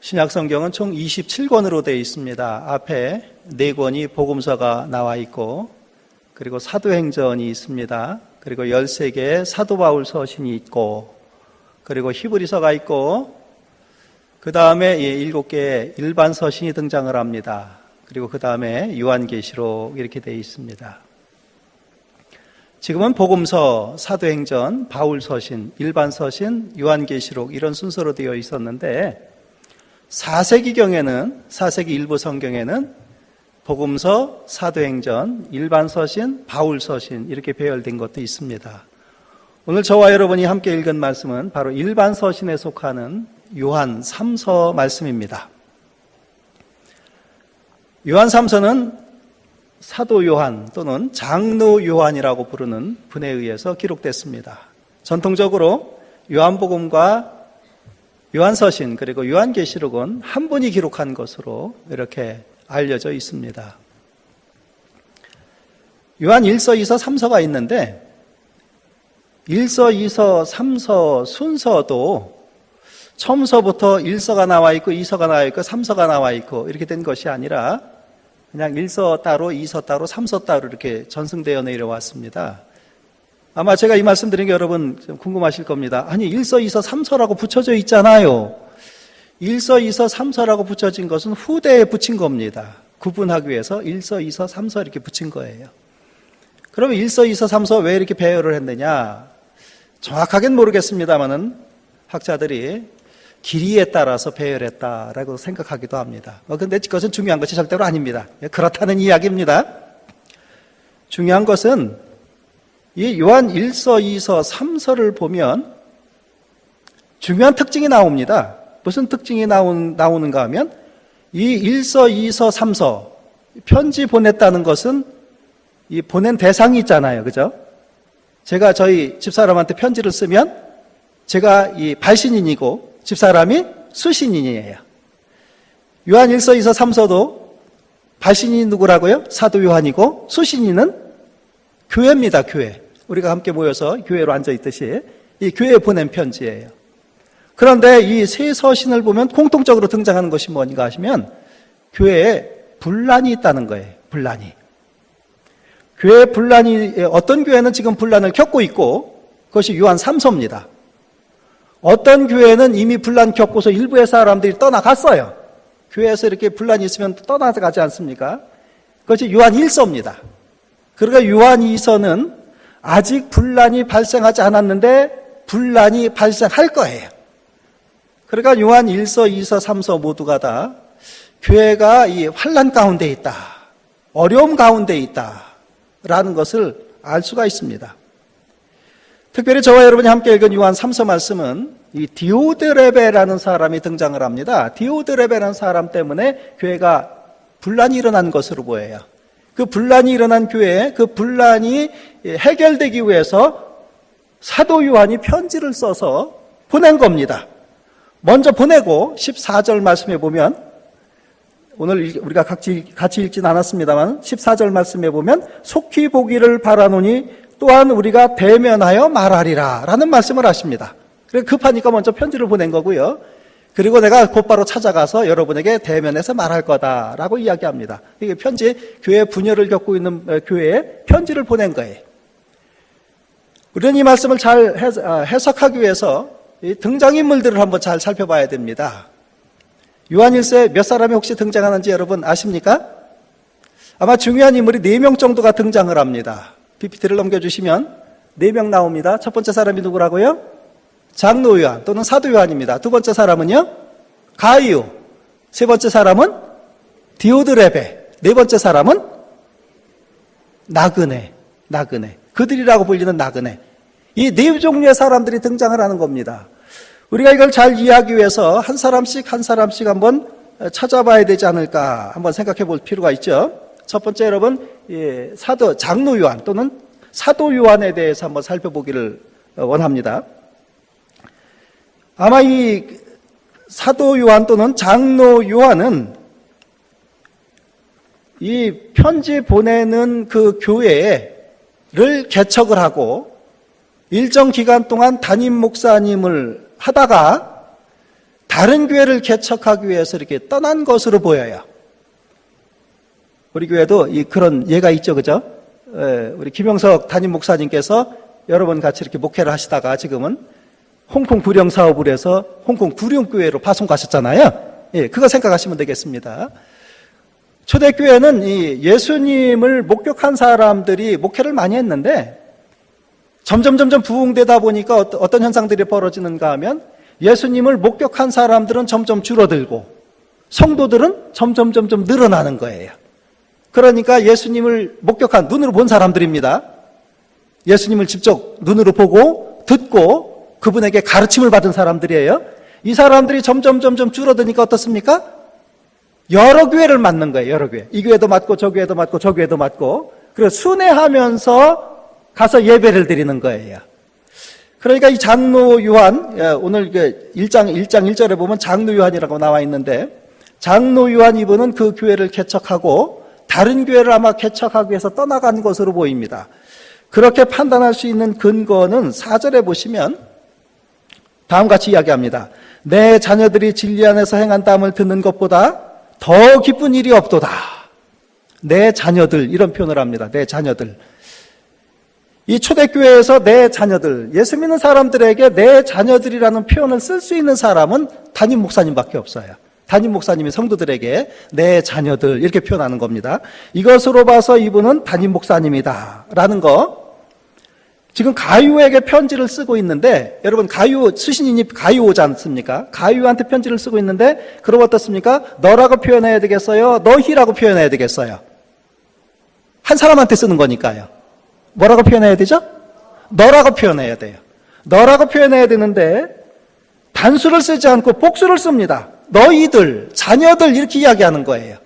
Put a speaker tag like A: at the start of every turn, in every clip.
A: 신약 성경은 총 27권으로 되어 있습니다. 앞에 4권이 복음서가 나와 있고, 그리고 사도행전이 있습니다. 그리고 13개의 사도 바울 서신이 있고, 그리고 히브리서가 있고, 그 다음에 7개의 일반 서신이 등장을 합니다. 그리고 그 다음에 요한계시록 이렇게 되어 있습니다. 지금은 복음서, 사도행전, 바울 서신, 일반 서신, 요한계시록 이런 순서로 되어 있었는데 4세기경에는 4세기 일부 성경에는 복음서, 사도행전, 일반 서신, 바울 서신 이렇게 배열된 것도 있습니다. 오늘 저와 여러분이 함께 읽은 말씀은 바로 일반 서신에 속하는 요한 3서 말씀입니다. 요한 3서는 사도 요한 또는 장로 요한이라고 부르는 분에 의해서 기록됐습니다. 전통적으로 요한복음과 요한서신 그리고 요한계시록은 한 분이 기록한 것으로 이렇게 알려져 있습니다. 요한 1서, 2서, 3서가 있는데 1서, 2서, 3서 순서도 처음서부터 1서가 나와 있고 2서가 나와 있고 3서가 나와 있고 이렇게 된 것이 아니라 그냥 1서 따로 2서 따로 3서 따로 이렇게 전승되어 내려왔습니다. 아마 제가 이 말씀 드린 게 여러분 좀 궁금하실 겁니다. 아니 1서, 2서, 3서라고 붙여져 있잖아요. 1서, 2서, 3서라고 붙여진 것은 후대에 붙인 겁니다. 구분하기 위해서 1서, 2서, 3서 이렇게 붙인 거예요. 그러면 1서, 2서, 3서 왜 이렇게 배열을 했느냐? 정확하게는 모르겠습니다만은 학자들이 길이에 따라서 배열했다라고 생각하기도 합니다. 그런데 그것은 중요한 것이 절대로 아닙니다. 그렇다는 이야기입니다. 중요한 것은 이 요한 1서, 2서, 3서를 보면 중요한 특징이 나옵니다. 무슨 특징이 나오는가 하면 이 1서, 2서, 3서 편지 보냈다는 것은 이 보낸 대상이 있잖아요. 그죠? 제가 저희 집사람한테 편지를 쓰면 제가 이 발신인이고 집사람이 수신인이에요. 요한 1서, 2서, 3서도 발신인이 누구라고요? 사도 요한이고 수신인은 교회입니다. 교회. 우리가 함께 모여서 교회로 앉아있듯이 이 교회에 보낸 편지예요. 그런데 이 세 서신을 보면 공통적으로 등장하는 것이 뭔가 하시면 교회에 분란이 있다는 거예요. 분란이. 교회에 분란이, 어떤 교회는 지금 분란을 겪고 있고 그것이 요한 3서입니다. 어떤 교회는 이미 분란 겪고서 일부의 사람들이 떠나갔어요. 교회에서 이렇게 분란이 있으면 떠나가지 않습니까? 그것이 요한 1서입니다. 그러니까 요한 2서는 아직 분란이 발생하지 않았는데 분란이 발생할 거예요. 그러니까 요한 1서, 2서, 3서 모두가 다 교회가 이 환난 가운데 있다, 어려움 가운데 있다라는 것을 알 수가 있습니다. 특별히 저와 여러분이 함께 읽은 요한 3서 말씀은 이 디오드레베라는 사람이 등장을 합니다. 디오드레베라는 사람 때문에 교회가 분란이 일어난 것으로 보여요. 그 분란이 일어난 교회에 그 분란이 해결되기 위해서 사도 요한이 편지를 써서 보낸 겁니다. 먼저 보내고 14절 말씀에 보면 오늘 우리가 같이 읽진 않았습니다만 14절 말씀에 보면 속히 보기를 바라노니 또한 우리가 대면하여 말하리라 라는 말씀을 하십니다. 그래서 급하니까 먼저 편지를 보낸 거고요. 그리고 내가 곧바로 찾아가서 여러분에게 대면해서 말할 거다라고 이야기합니다. 이게 편지, 교회 분열을 겪고 있는 교회에 편지를 보낸 거예요. 우리는 이 말씀을 잘 해석하기 위해서 이 등장인물들을 한번 잘 살펴봐야 됩니다. 요한 1서에 몇 사람이 혹시 등장하는지 여러분 아십니까? 아마 중요한 인물이 4명 정도가 등장을 합니다. PPT를 넘겨주시면 4명 나옵니다. 첫 번째 사람이 누구라고요? 장로 요한 또는 사도 요한입니다. 두 번째 사람은요? 가이오. 세 번째 사람은 디오드레베. 네 번째 사람은 나그네. 그들이라고 불리는 나그네. 이 4종류의 사람들이 등장을 하는 겁니다. 우리가 이걸 잘 이해하기 위해서 한 사람씩 한번 찾아봐야 되지 않을까 한번 생각해 볼 필요가 있죠. 첫 번째 여러분, 장로 요한 또는 사도 요한에 대해서 한번 살펴보기를 원합니다. 아마 이 사도 요한 또는 장로 요한은 이 편지 보내는 그 교회를 개척을 하고 일정 기간 동안 담임 목사님을 하다가 다른 교회를 개척하기 위해서 이렇게 떠난 것으로 보여요. 우리 교회도 그런 예가 있죠, 그죠? 우리 김영석 담임 목사님께서 여러 번 같이 이렇게 목회를 하시다가 지금은 홍콩 구령 사업을 해서 홍콩 구령교회로 파송 가셨잖아요. 그거 생각하시면 되겠습니다. 초대교회는 이 예수님을 목격한 사람들이 목회를 많이 했는데 점점 부흥되다 보니까 어떤 현상들이 벌어지는가 하면 예수님을 목격한 사람들은 점점 줄어들고 성도들은 점점 늘어나는 거예요. 그러니까 예수님을 목격한, 눈으로 본 사람들입니다. 예수님을 직접 눈으로 보고 듣고 그분에게 가르침을 받은 사람들이에요. 이 사람들이 점점 줄어드니까 어떻습니까? 여러 교회를 맡는 거예요. 여러 교회. 이 교회도 맡고 저 교회도 맡고 저 교회도 맡고, 그래서 순회하면서 가서 예배를 드리는 거예요. 그러니까 이 장로 요한, 오늘 1장 1절에 보면 장로 요한이라고 나와 있는데, 장로 요한 이분은 그 교회를 개척하고 다른 교회를 아마 개척하기 위해서 떠나간 것으로 보입니다. 그렇게 판단할 수 있는 근거는 4절에 보시면 다음과 같이 이야기합니다. 내 자녀들이 진리 안에서 행한다함을 듣는 것보다 더 기쁜 일이 없도다. 내 자녀들, 이런 표현을 합니다. 내 자녀들. 이 초대교회에서 내 자녀들, 예수 믿는 사람들에게 내 자녀들이라는 표현을 쓸 수 있는 사람은 담임 목사님밖에 없어요. 담임 목사님이 성도들에게 내 자녀들 이렇게 표현하는 겁니다. 이것으로 봐서 이분은 담임 목사님이다 라는 거. 지금 가룟에게 편지를 쓰고 있는데, 여러분 가룟 수신인이 가룟 오지 않습니까? 가룟한테 편지를 쓰고 있는데, 그럼 어떻습니까? 너라고 표현해야 되겠어요? 너희라고 표현해야 되겠어요? 한 사람한테 쓰는 거니까요. 뭐라고 표현해야 되죠? 너라고 표현해야 돼요. 너라고 표현해야 되는데 단수를 쓰지 않고 복수를 씁니다. 너희들, 자녀들 이렇게 이야기하는 거예요.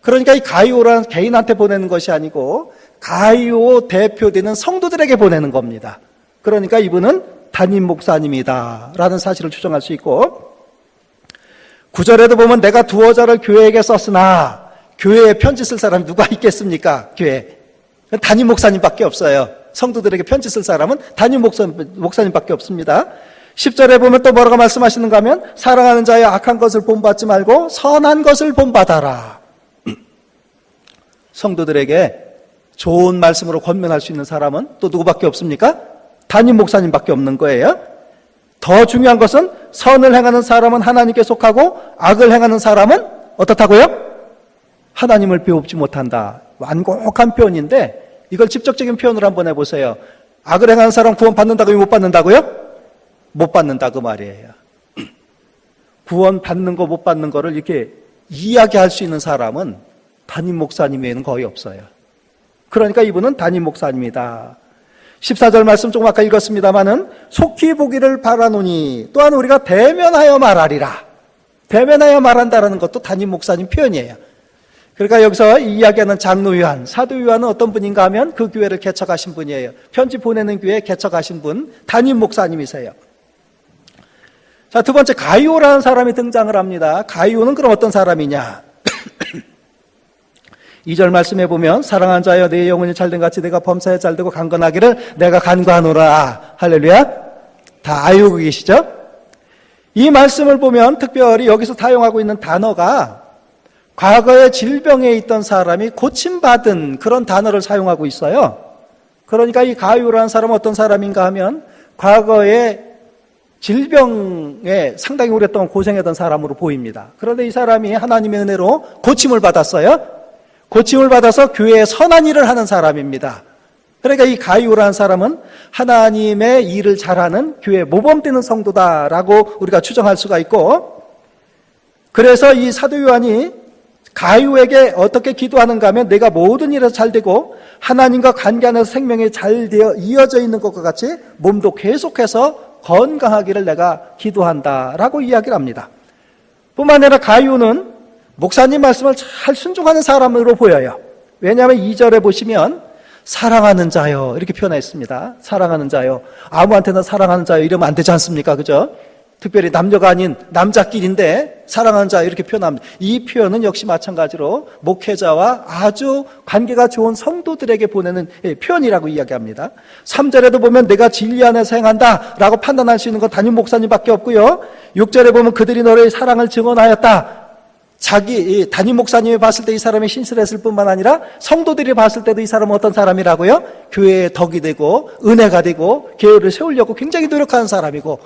A: 그러니까 이 가룟란 개인한테 보내는 것이 아니고 가룟 대표되는 성도들에게 보내는 겁니다. 그러니까 이분은 담임 목사님이다 라는 사실을 추정할 수 있고, 9절에도 보면 내가 두어 자를 교회에게 썼으나, 교회에 편지 쓸 사람이 누가 있겠습니까? 교회 담임 목사님밖에 없어요. 성도들에게 편지 쓸 사람은 담임 목사님밖에 없습니다. 10절에 보면 또 뭐라고 말씀하시는가 하면, 사랑하는 자여 악한 것을 본받지 말고 선한 것을 본받아라. 성도들에게 좋은 말씀으로 권면할 수 있는 사람은 또 누구밖에 없습니까? 담임 목사님밖에 없는 거예요. 더 중요한 것은 선을 행하는 사람은 하나님께 속하고 악을 행하는 사람은 어떻다고요? 하나님을 배웁지 못한다. 완곡한 표현인데 이걸 직접적인 표현을 한번 해보세요. 악을 행하는 사람 구원 받는다고요? 못 받는다고요? 못 받는다 그 말이에요. 구원 받는 거 못 받는 거를 이렇게 이야기할 수 있는 사람은 담임 목사님 외에는 거의 없어요. 그러니까 이분은 담임 목사님이다. 14절 말씀 조금 아까 읽었습니다마는 속히 보기를 바라노니 또한 우리가 대면하여 말하리라. 대면하여 말한다라는 것도 담임 목사님 표현이에요. 그러니까 여기서 이 이야기하는 장로 요한, 사도 요한은 어떤 분인가 하면 그 교회를 개척하신 분이에요. 편지 보내는 교회 개척하신 분, 담임 목사님이세요. 자, 두 번째 가룟라는 사람이 등장을 합니다. 가룟은 그럼 어떤 사람이냐? 2절 말씀해 보면, 사랑한 자여 내 영혼이 잘된 같이 내가 범사에 잘되고 강건하기를 내가 간구하노라. 할렐루야. 다 알고 계시죠? 이 말씀을 보면 특별히 여기서 사용하고 있는 단어가 과거에 질병에 있던 사람이 고침받은 그런 단어를 사용하고 있어요. 그러니까 이 가룟라는 사람은 어떤 사람인가 하면 과거에 질병에 상당히 오랫동안 고생했던 사람으로 보입니다. 그런데 이 사람이 하나님의 은혜로 고침을 받았어요. 고침을 받아서 교회에 선한 일을 하는 사람입니다. 그러니까 이 가룟라는 사람은 하나님의 일을 잘하는 교회 모범되는 성도다라고 우리가 추정할 수가 있고, 그래서 이 사도 요한이 가룟에게 어떻게 기도하는가 하면, 내가 모든 일에서 잘되고 하나님과 관계 안에서 생명이 잘 되어 이어져 있는 것과 같이 몸도 계속해서 건강하기를 내가 기도한다라고 이야기를 합니다. 뿐만 아니라 가룟은 목사님 말씀을 잘 순종하는 사람으로 보여요. 왜냐하면 2절에 보시면 사랑하는 자요 이렇게 표현했습니다. 사랑하는 자요. 아무한테나 사랑하는 자요 이러면 안 되지 않습니까? 그죠? 특별히 남녀가 아닌 남자끼리인데 사랑하는 자 이렇게 표현합니다. 이 표현은 역시 마찬가지로 목회자와 아주 관계가 좋은 성도들에게 보내는 표현이라고 이야기합니다. 3절에도 보면 내가 진리 안에서 행한다 라고 판단할 수 있는 건 담임 목사님밖에 없고요. 6절에 보면 그들이 너의 사랑을 증언하였다. 자기 담임 목사님이 봤을 때 이 사람이 신실했을 뿐만 아니라 성도들이 봤을 때도 이 사람은 어떤 사람이라고요? 교회의 덕이 되고 은혜가 되고 교회를 세우려고 굉장히 노력하는 사람이고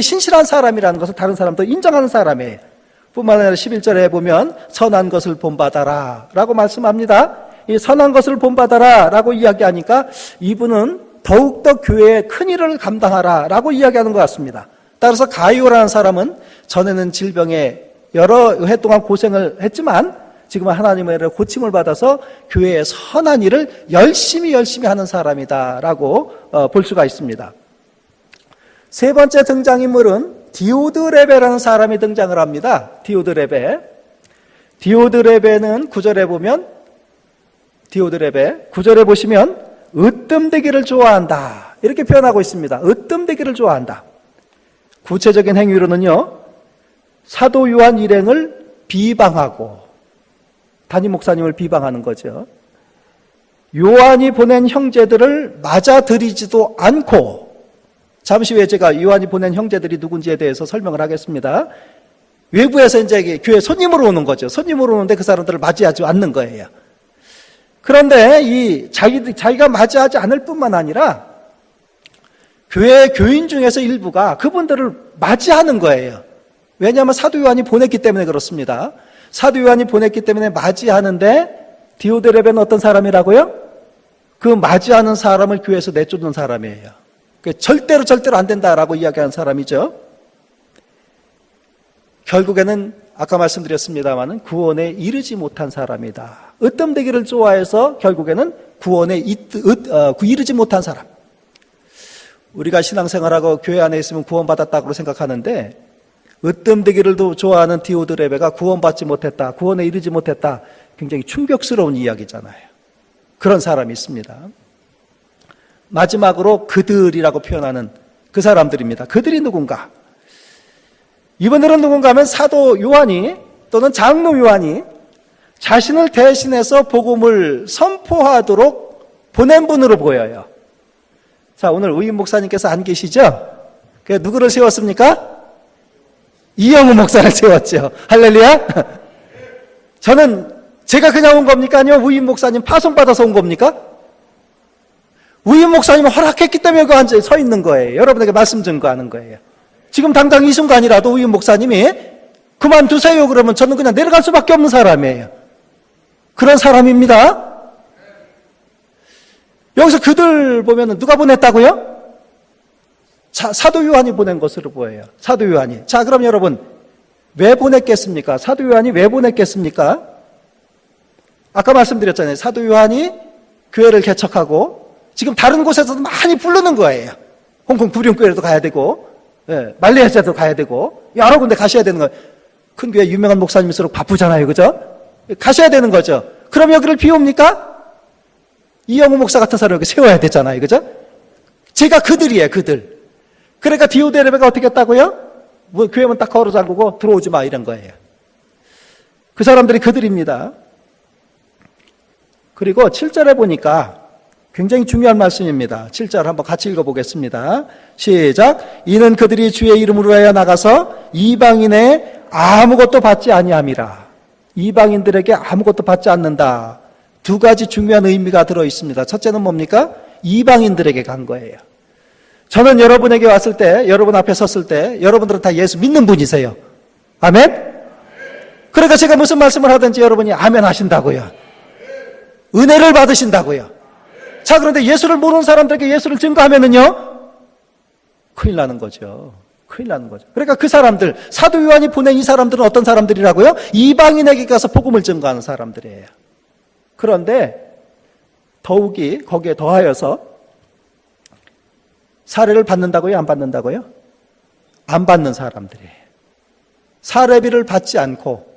A: 신실한 사람이라는 것을 다른 사람도 인정하는 사람이에요. 뿐만 아니라 11절에 보면 선한 것을 본받아라 라고 말씀합니다. 이 선한 것을 본받아라 라고 이야기하니까 이분은 더욱더 교회의 큰 일을 감당하라 라고 이야기하는 것 같습니다. 따라서 가이오라는 사람은 전에는 질병에 여러 해 동안 고생을 했지만 지금은 하나님의 은혜로 고침을 받아서 교회의 선한 일을 열심히 하는 사람이다 라고 볼 수가 있습니다. 세 번째 등장인물은 디오드레베라는 사람이 등장을 합니다. 디오드레베는 9절에 보면 디오드레베 9절에 보시면 으뜸되기를 좋아한다 이렇게 표현하고 있습니다. 으뜸되기를 좋아한다. 구체적인 행위로는요, 사도 요한 일행을 비방하고 담임 목사님을 비방하는 거죠. 요한이 보낸 형제들을 맞아들이지도 않고, 잠시 후에 제가 요한이 보낸 형제들이 누군지에 대해서 설명을 하겠습니다. 외부에서 이제 교회 손님으로 오는 거죠. 손님으로 오는데 그 사람들을 맞이하지 않는 거예요. 그런데 자기가 맞이하지 않을 뿐만 아니라 교회 교인 중에서 일부가 그분들을 맞이하는 거예요. 왜냐하면 사도 요한이 보냈기 때문에 그렇습니다. 사도 요한이 보냈기 때문에 맞이하는데 디오드레베는 어떤 사람이라고요? 그 맞이하는 사람을 교회에서 내쫓는 사람이에요. 절대로 안 된다라고 이야기하는 사람이죠. 결국에는 아까 말씀드렸습니다마는 구원에 이르지 못한 사람이다. 으뜸되기를 좋아해서 결국에는 구원에 이르지 못한 사람. 우리가 신앙생활하고 교회 안에 있으면 구원받았다고 생각하는데 으뜸되기를도 좋아하는 디오드레베가 구원받지 못했다, 구원에 이르지 못했다, 굉장히 충격스러운 이야기잖아요. 그런 사람이 있습니다. 마지막으로 그들이라고 표현하는 그 사람들입니다. 그들이 누군가? 이분들은 누군가 하면 사도 요한이 또는 장로 요한이 자신을 대신해서 복음을 선포하도록 보낸 분으로 보여요. 자, 오늘 우임 목사님께서 안 계시죠? 누구를 세웠습니까? 이영우 목사를 세웠죠. 할렐루야. 제가 그냥 온 겁니까? 아니면 우임 목사님 파송받아서 온 겁니까? 우임 목사님은 허락했기 때문에 그 앉아 서 있는 거예요. 여러분에게 말씀 증거하는 거예요. 지금 당장 이 순간이라도 우임 목사님이 그만두세요 그러면 저는 그냥 내려갈 수밖에 없는 사람이에요. 그런 사람입니다. 여기서 그들 보면은 누가 보냈다고요? 사도 요한이 보낸 것으로 보여요. 사도 요한이. 자, 그럼 여러분 왜 보냈겠습니까? 사도 요한이 왜 보냈겠습니까? 아까 말씀드렸잖아요. 사도 요한이 교회를 개척하고 지금 다른 곳에서도 많이 부르는 거예요. 홍콩 구룡교회도 가야 되고, 말레이시아도 가야 되고, 여러 군데 가셔야 되는 거예요. 큰 교회 유명한 목사님일수록 바쁘잖아요. 그죠? 가셔야 되는 거죠. 그럼 여기를 비웁니까? 이영우 목사 같은 사람 여기 세워야 되잖아요. 그죠? 제가 그들이에요. 그들. 그러니까 디오드레베가 어떻게 했다고요? 교회문 딱 걸어 잠그고 들어오지 마 이런 거예요. 그 사람들이 그들입니다. 그리고 7절에 보니까 굉장히 중요한 말씀입니다. 7절 한번 같이 읽어보겠습니다. 시작. 이는 그들이 주의 이름으로 하여 나가서 이방인의 아무것도 받지 아니함이라. 이방인들에게 아무것도 받지 않는다. 두 가지 중요한 의미가 들어있습니다. 첫째는 뭡니까? 이방인들에게 간 거예요. 저는 여러분에게 왔을 때, 여러분 앞에 섰을 때 여러분들은 다 예수 믿는 분이세요. 아멘? 그러니까 제가 무슨 말씀을 하든지 여러분이 아멘 하신다고요. 은혜를 받으신다고요. 자, 그런데 예수를 모르는 사람들에게 예수를 증거하면은요, 큰일 나는 거죠. 큰일 나는 거죠. 그러니까 그 사람들, 사도 요한이 보낸 이 사람들은 어떤 사람들이라고요? 이방인에게 가서 복음을 증거하는 사람들이에요. 그런데 더욱이 거기에 더하여서 사례를 받는다고요? 안 받는다고요? 안 받는 사람들이에요. 사례비를 받지 않고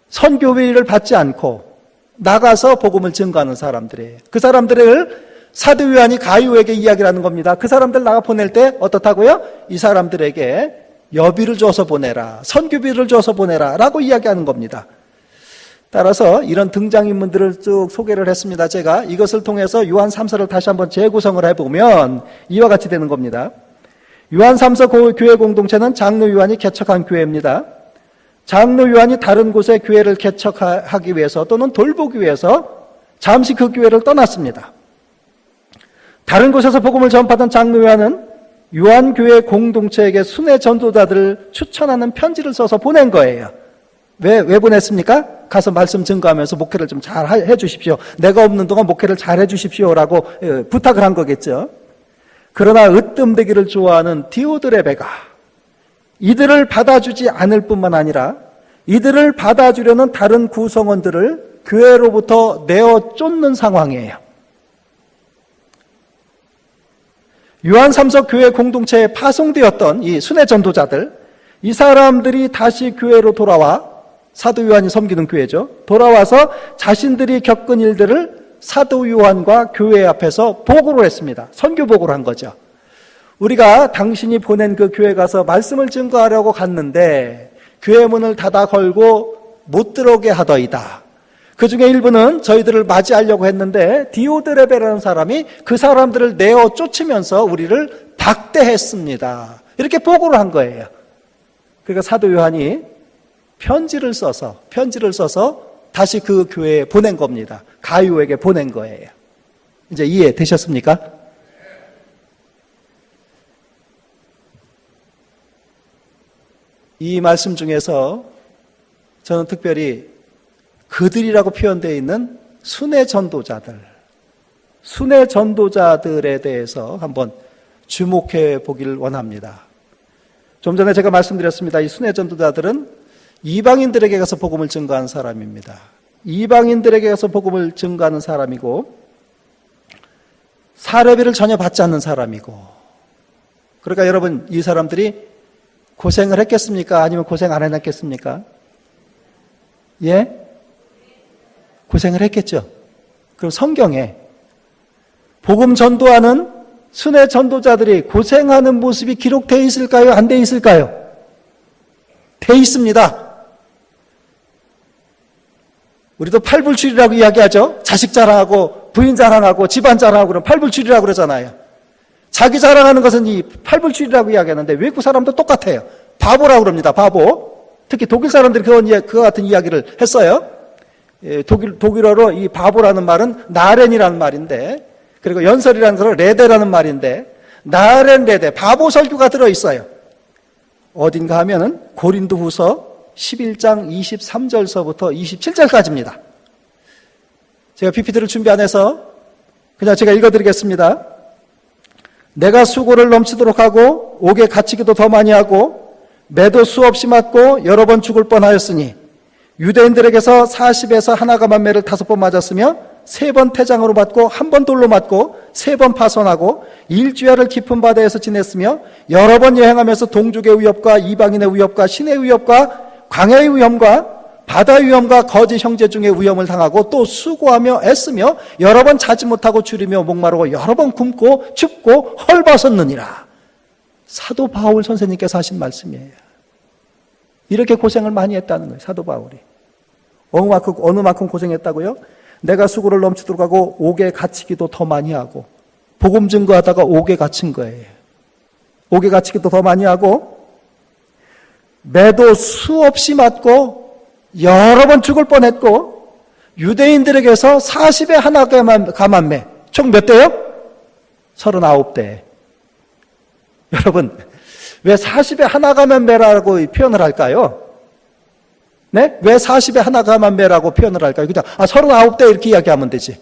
A: 선교비를 받지 않고 나가서 복음을 증거하는 사람들이에요. 그 사람들을 사도 요한이 가이오에게 이야기를 하는 겁니다. 그 사람들 나가 보낼 때 어떻다고요? 이 사람들에게 여비를 줘서 보내라, 선교비를 줘서 보내라 라고 이야기하는 겁니다. 따라서 이런 등장인물들을 쭉 소개를 했습니다. 제가 이것을 통해서 요한 3서를 다시 한번 재구성을 해보면 이와 같이 되는 겁니다. 요한 3서 교회 공동체는 장로 요한이 개척한 교회입니다. 장로 요한이 다른 곳에 교회를 개척하기 위해서 또는 돌보기 위해서 잠시 그 교회를 떠났습니다. 다른 곳에서 복음을 전파하던 장로 요한은 요한교회 공동체에게 순회 전도자들을 추천하는 편지를 써서 보낸 거예요. 왜 보냈습니까? 가서 말씀 증거하면서 목회를 좀 잘 해주십시오. 내가 없는 동안 목회를 잘 해주십시오라고 부탁을 한 거겠죠. 그러나 으뜸되기를 좋아하는 디오드레베가 이들을 받아주지 않을 뿐만 아니라 이들을 받아주려는 다른 구성원들을 교회로부터 내어 쫓는 상황이에요. 요한 3서 교회 공동체에 파송되었던 이 순회 전도자들, 이 사람들이 다시 교회로 돌아와 사도 요한이 섬기는 교회죠. 돌아와서 자신들이 겪은 일들을 사도 요한과 교회 앞에서 보고를 했습니다. 선교 보고를 한 거죠. 우리가 당신이 보낸 그 교회 가서 말씀을 증거하려고 갔는데 교회 문을 닫아 걸고 못 들어오게 하더이다. 그 중에 일부는 저희들을 맞이하려고 했는데 디오드레베라는 사람이 그 사람들을 내어 쫓으면서 우리를 박대했습니다. 이렇게 보고를 한 거예요. 그러니까 사도 요한이 편지를 써서 다시 그 교회에 보낸 겁니다. 가요에게 보낸 거예요. 이제 이해되셨습니까? 이 말씀 중에서 저는 특별히 그들이라고 표현되어 있는 순회 전도자들에 대해서 한번 주목해 보기를 원합니다. 좀 전에 제가 말씀드렸습니다. 이 순회 전도자들은 이방인들에게 가서 복음을 증거하는 사람입니다. 이방인들에게 가서 복음을 증거하는 사람이고 사례비를 전혀 받지 않는 사람이고, 그러니까 여러분, 이 사람들이 고생을 했겠습니까? 아니면 고생 안 했겠습니까? 예? 고생을 했겠죠. 그럼 성경에 복음 전도하는 순회 전도자들이 고생하는 모습이 기록되어 있을까요? 안 되어 있을까요? 되어 있습니다. 우리도 팔불출이라고 이야기하죠. 자식 자랑하고 부인 자랑하고 집안 자랑하고 그러면 팔불출이라고 그러잖아요. 자기 자랑하는 것은 이 팔불출이라고 이야기하는데 외국 사람도 똑같아요. 바보라고 그럽니다. 바보. 특히 독일 사람들이 그와 같은 이야기를 했어요. 독일어로 이 바보라는 말은 나렌이라는 말인데, 그리고 연설이라는 것은 레데라는 말인데, 나렌 레데, 바보 설교가 들어있어요. 어딘가 하면은 고린도후서 11장 23절서부터 27절까지입니다. 제가 PPT를 준비 안 해서 그냥 제가 읽어드리겠습니다. 내가 수고를 넘치도록 하고 옥에 갇히기도 더 많이 하고 매도 수없이 맞고 여러 번 죽을 뻔하였으니 유대인들에게서 40에서 하나가 만매를 5번 맞았으며 3번 태장으로 맞고 1번 돌로 맞고 3번 파손하고 일주야를 깊은 바다에서 지냈으며 여러 번 여행하면서 동족의 위협과 이방인의 위협과 신의 위협과 광야의 위험과 바다의 위험과 거짓 형제 중의 위험을 당하고 또 수고하며 애쓰며 여러 번 자지 못하고 줄이며 목마르고 여러 번 굶고 춥고 헐벗었느니라. 사도 바울 선생님께서 하신 말씀이에요. 이렇게 고생을 많이 했다는 거예요. 사도 바울이. 어느 만큼 고생했다고요? 내가 수고를 넘치도록 하고 옥에 갇히기도 더 많이 하고, 복음 증거하다가 옥에 갇힌 거예요. 옥에 갇히기도 더 많이 하고 매도 수없이 맞고 여러 번 죽을 뻔했고 유대인들에게서 40에 하나가 만매, 총 몇 대요? 39대. 여러분, 왜 40에 하나가 만매라고 표현을 할까요? 네? 왜 40에 하나가 만매라고 표현을 할까요? 그냥 39대 이렇게 이야기하면 되지.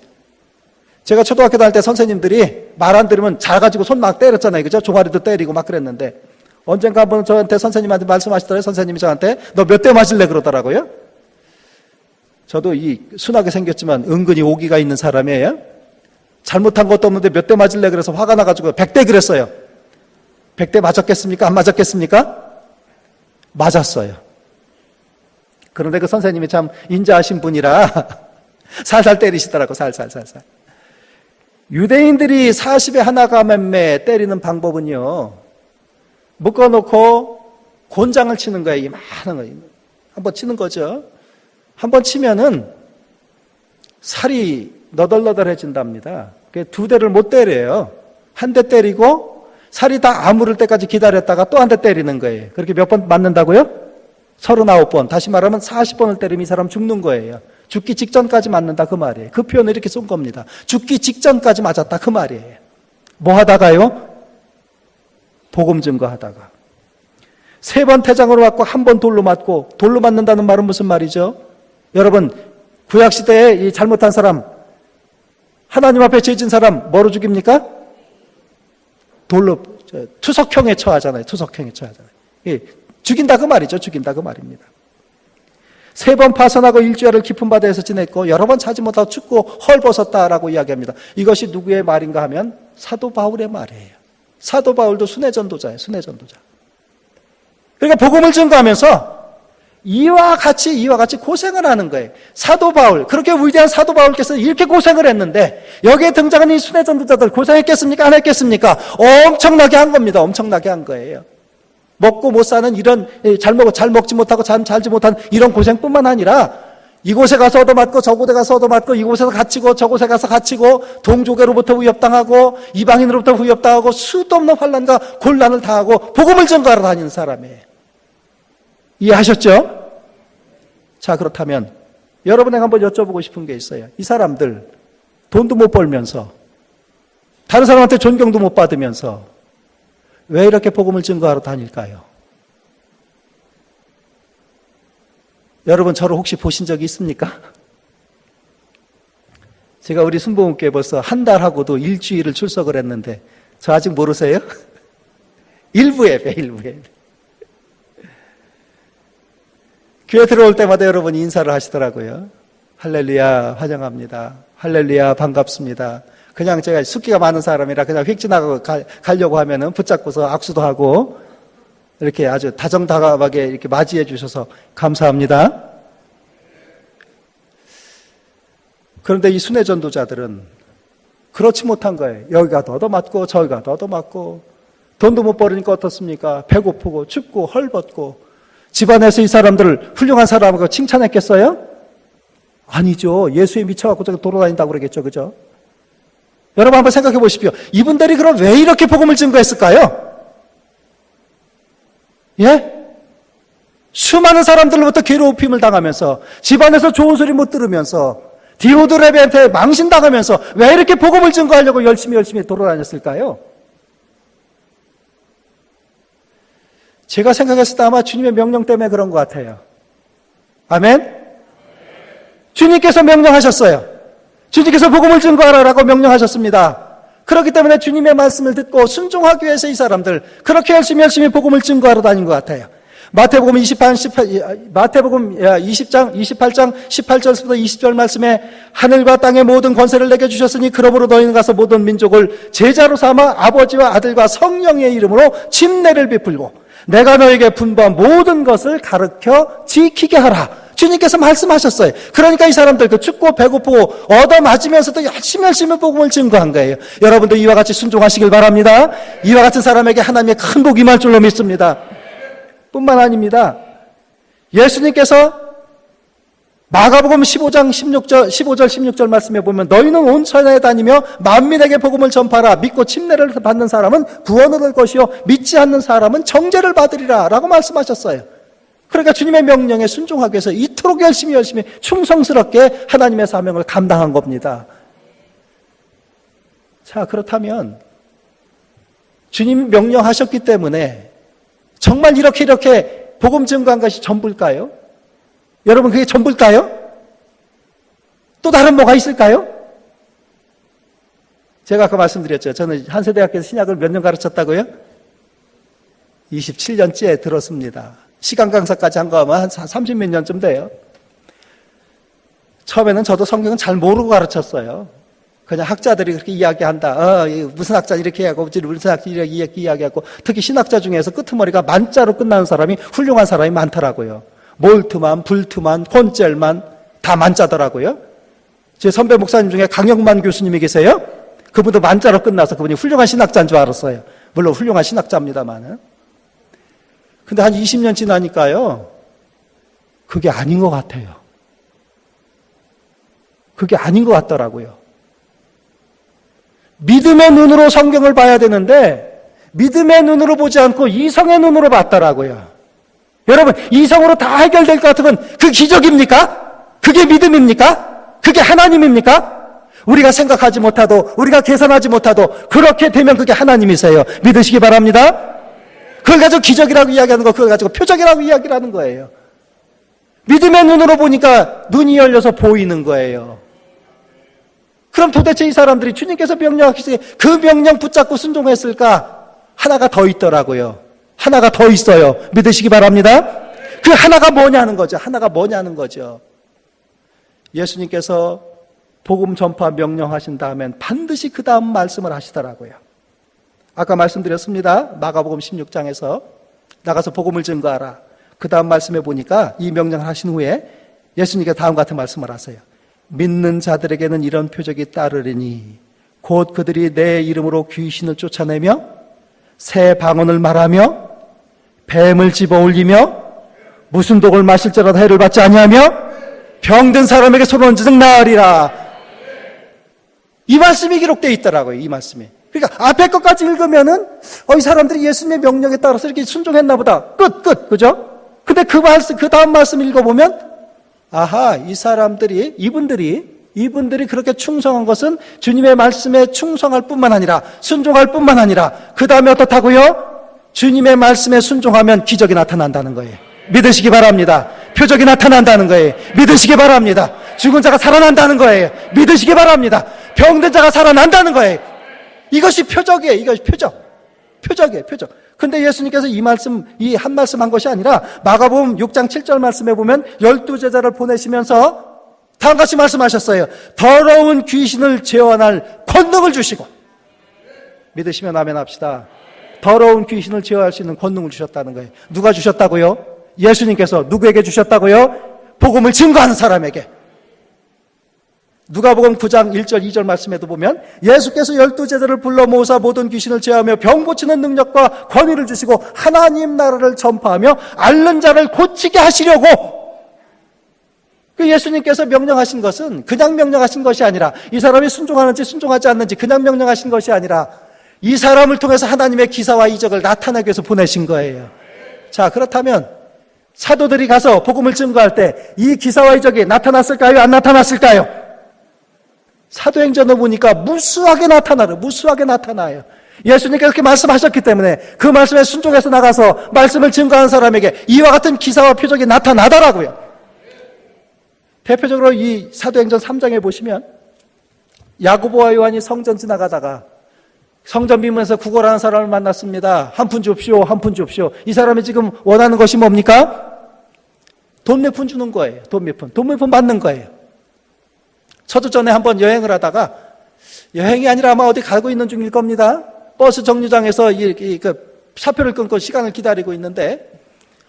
A: 제가 초등학교 다닐 때 선생님들이 말 안 들으면 잘 가지고 손 막 때렸잖아요. 그죠? 종아리도 때리고 막 그랬는데 언젠가 한번 저한테 선생님한테 말씀하시더라고요. 선생님이 저한테 너 몇 대 맞을래 그러더라고요. 저도 순하게 생겼지만 은근히 오기가 있는 사람이에요. 잘못한 것도 없는데 몇 대 맞을래 그래서 화가 나가지고 100대 그랬어요. 100대 맞았겠습니까? 안 맞았겠습니까? 맞았어요. 그런데 그 선생님이 참 인자하신 분이라 살살 때리시더라고. 살살. 유대인들이 40에 하나가 만매 때리는 방법은요, 묶어놓고 곤장을 치는 거예요. 이만한 거. 한번 치는 거죠. 한번 치면은 살이 너덜너덜해진답니다. 두 대를 못 때려요. 한 대 때리고 살이 다 아무를 때까지 기다렸다가 또 한 대 때리는 거예요. 그렇게 몇 번 맞는다고요? 39번. 다시 말하면 40번을 때리면 이 사람 죽는 거예요. 죽기 직전까지 맞는다 그 말이에요. 그 표현을 이렇게 쓴 겁니다. 죽기 직전까지 맞았다 그 말이에요. 뭐 하다가요? 복음 증거하다가. 3번 태장으로 맞고 1번 돌로 맞고, 돌로 맞는다는 말은 무슨 말이죠? 여러분, 구약시대에 이 잘못한 사람, 하나님 앞에 죄진 사람 뭐로 죽입니까? 돌로, 투석형에 처하잖아요. 투석형에 처하잖아요. 예, 죽인다 그 말이죠. 죽인다 그 말입니다. 3번 파선하고 일주일을 깊은 바다에서 지냈고 여러 번 찾지 못하고 춥고 헐벗었다라고 이야기합니다. 이것이 누구의 말인가 하면 사도 바울의 말이에요. 사도 바울도 순회 전도자예요. 순회 전도자. 그러니까 복음을 증거하면서 이와 같이 고생을 하는 거예요. 사도 바울, 그렇게 위대한 사도 바울께서 이렇게 고생을 했는데 여기에 등장한 이 순회 전도자들 고생했겠습니까? 안 했겠습니까? 엄청나게 한 겁니다. 엄청나게 한 거예요. 먹고 못 사는 이런 잘 먹지 못하고 잠 잘지 못한 이런 고생뿐만 아니라 이곳에 가서 얻어맞고 저곳에 가서 얻어맞고 이곳에서 갇히고 저곳에 가서 갇히고 동족애로부터 위협당하고 이방인으로부터 위협당하고 수도 없는 환난과 곤란을 당하고 복음을 전가하러 다니는 사람이에요. 이해하셨죠? 자, 그렇다면 여러분에게 한번 여쭤보고 싶은 게 있어요. 이 사람들 돈도 못 벌면서 다른 사람한테 존경도 못 받으면서 왜 이렇게 복음을 증거하러 다닐까요? 여러분 저를 혹시 보신 적이 있습니까? 제가 우리 순복음교회 벌써 한 달하고도 일주일을 출석을 했는데 저 아직 모르세요? 일부 예배. 교회 들어올 때마다 여러분이 인사를 하시더라고요. 할렐루야 환영합니다. 할렐루야 반갑습니다. 그냥 제가 숫기가 많은 사람이라 그냥 휙 지나가고 가려고 하면은 붙잡고서 악수도 하고 이렇게 아주 다정다감하게 이렇게 맞이해 주셔서 감사합니다. 그런데 이 순회 전도자들은 그렇지 못한 거예요. 여기가 더 얻어맞고 저기가 더 얻어맞고 돈도 못 벌으니까 어떻습니까? 배고프고 춥고 헐벗고 집안에서 이 사람들을 훌륭한 사람하고 칭찬했겠어요? 아니죠. 예수에 미쳐갖고 저기 돌아다닌다고 그러겠죠. 그죠? 여러분 한번 생각해 보십시오. 이분들이 그럼 왜 이렇게 복음을 증거했을까요? 예? 수많은 사람들로부터 괴롭힘을 당하면서 집안에서 좋은 소리 못 들으면서 디오드레베한테 망신당하면서 왜 이렇게 복음을 증거하려고 열심히 돌아다녔을까요? 제가 생각했을 때 아마 주님의 명령 때문에 그런 것 같아요. 아멘? 주님께서 명령하셨어요. 주님께서 복음을 증거하라고 명령하셨습니다. 그렇기 때문에 주님의 말씀을 듣고 순종하기 위해서 이 사람들 그렇게 열심히 복음을 증거하러 다닌 것 같아요. 마태복음 28장 18절부터 20절 말씀에 하늘과 땅의 모든 권세를 내게 주셨으니 그러므로 너희는 가서 모든 민족을 제자로 삼아 아버지와 아들과 성령의 이름으로 침례를 베풀고 내가 너에게 분부한 모든 것을 가르쳐 지키게 하라. 주님께서 말씀하셨어요. 그러니까 이 사람들 그 춥고 배고프고 얻어맞으면서도 열심히 복음을 증거한 거예요. 여러분도 이와 같이 순종하시길 바랍니다. 이와 같은 사람에게 하나님의 큰 복이 임할 줄로 믿습니다. 뿐만 아닙니다. 예수님께서 마가복음 15장 15절 16절 말씀에 보면 너희는 온 천하에 다니며 만민에게 복음을 전파하라. 믿고 침례를 받는 사람은 구원을 얻을 것이요 믿지 않는 사람은 정죄를 받으리라 라고 말씀하셨어요. 그러니까 주님의 명령에 순종하기 위해서 이토록 열심히 충성스럽게 하나님의 사명을 감당한 겁니다. 자, 그렇다면 주님이 명령하셨기 때문에 정말 이렇게 복음 증거한 것이 전부일까요? 여러분 그게 전부일까요? 또 다른 뭐가 있을까요? 제가 아까 말씀드렸죠. 저는 한세대학교에서 신약을 몇 년 가르쳤다고요? 27년째 들었습니다. 시간 강사까지 한 거 하면 한 30몇 년쯤 돼요. 처음에는 저도 성경은 잘 모르고 가르쳤어요. 그냥 학자들이 그렇게 이야기한다. 무슨 학자 이렇게 하고 무슨 학자 이렇게 이야기하고 특히 신학자 중에서 끄트머리가 만자로 끝나는 사람이 훌륭한 사람이 많더라고요. 몰트만, 불트만, 혼젤만 다 만자더라고요. 제 선배 목사님 중에 강영만 교수님이 계세요. 그분도 만자로 끝나서 그분이 훌륭한 신학자인 줄 알았어요. 물론 훌륭한 신학자입니다만은. 근데 한 20년 지나니까요, 그게 아닌 것 같아요. 그게 아닌 것 같더라고요. 믿음의 눈으로 성경을 봐야 되는데 믿음의 눈으로 보지 않고 이성의 눈으로 봤더라고요. 여러분, 이성으로 다 해결될 것 같으면 그 기적입니까? 그게 믿음입니까? 그게 하나님입니까? 우리가 생각하지 못하도, 우리가 계산하지 못하도 그렇게 되면 그게 하나님이세요. 믿으시기 바랍니다. 그걸 가지고 기적이라고 이야기하는 거, 그걸 가지고 표적이라고 이야기하는 거예요. 믿음의 눈으로 보니까 눈이 열려서 보이는 거예요. 그럼 도대체 이 사람들이 주님께서 명령하시기에 그 명령 붙잡고 순종했을까? 하나가 더 있더라고요. 하나가 더 있어요. 믿으시기 바랍니다. 그 하나가 뭐냐는 거죠. 하나가 뭐냐는 거죠. 예수님께서 복음 전파 명령하신 다음엔 반드시 그 다음 말씀을 하시더라고요. 아까 말씀드렸습니다. 마가복음 16장에서 나가서 복음을 증거하라. 그 다음 말씀에 보니까 이 명령을 하신 후에 예수님께서 다음 같은 말씀을 하세요. 믿는 자들에게는 이런 표적이 따르리니 곧 그들이 내 이름으로 귀신을 쫓아내며 새 방언을 말하며 뱀을 집어올리며 무슨 독을 마실지라도 해를 받지 아니하며 병든 사람에게 손을 얹은 나으리라. 이 말씀이 기록되어 있더라고요. 이 말씀이. 그러니까 앞에 것까지 읽으면은 이 사람들이 예수님의 명령에 따라서 이렇게 순종했나 보다. 끝. 그죠? 근데 그 다음 말씀 읽어보면 아하, 이 사람들이, 이분들이 그렇게 충성한 것은 주님의 말씀에 충성할 뿐만 아니라, 순종할 뿐만 아니라, 그 다음에 어떻다고요? 주님의 말씀에 순종하면 기적이 나타난다는 거예요. 믿으시기 바랍니다. 표적이 나타난다는 거예요. 믿으시기 바랍니다. 죽은 자가 살아난다는 거예요. 믿으시기 바랍니다. 병든 자가 살아난다는 거예요. 이것이 표적이에요. 이것이 표적이에요. 근데 예수님께서 이 한 말씀 한 것이 아니라 마가복음 6장 7절 말씀에 보면 12제자를 보내시면서 다음같이 말씀하셨어요. 더러운 귀신을 제어할 권능을 주시고. 믿으시면 아멘 합시다. 더러운 귀신을 제어할 수 있는 권능을 주셨다는 거예요. 누가 주셨다고요? 예수님께서 누구에게 주셨다고요? 복음을 증거하는 사람에게. 누가복음 9장 1절 2절 말씀에도 보면 예수께서 12제자를 불러 모으사 모든 귀신을 제하며 병 고치는 능력과 권위를 주시고 하나님 나라를 전파하며 앓는 자를 고치게 하시려고. 그 예수님께서 명령하신 것은 그냥 명령하신 것이 아니라 이 사람이 순종하는지 순종하지 않는지 그냥 명령하신 것이 아니라 이 사람을 통해서 하나님의 기사와 이적을 나타내기 위해서 보내신 거예요. 자, 그렇다면 사도들이 가서 복음을 증거할 때 이 기사와 이적이 나타났을까요? 안 나타났을까요? 사도행전을 보니까 무수하게 나타나요. 예수님께서 그렇게 말씀하셨기 때문에 그 말씀에 순종해서 나가서 말씀을 증거하는 사람에게 이와 같은 기사와 표적이 나타나더라고요. 대표적으로 이 사도행전 3장에 보시면 야고보와 요한이 성전 지나가다가 성전 비문에서 구걸하는 사람을 만났습니다. 한 푼 줍시오. 이 사람이 지금 원하는 것이 뭡니까? 돈 몇 푼 주는 거예요. 돈 몇 푼 받는 거예요. 저도 전에 한번 여행을 하다가, 여행이 아니라 아마 어디 가고 있는 중일 겁니다. 버스 정류장에서 차표를 끊고 시간을 기다리고 있는데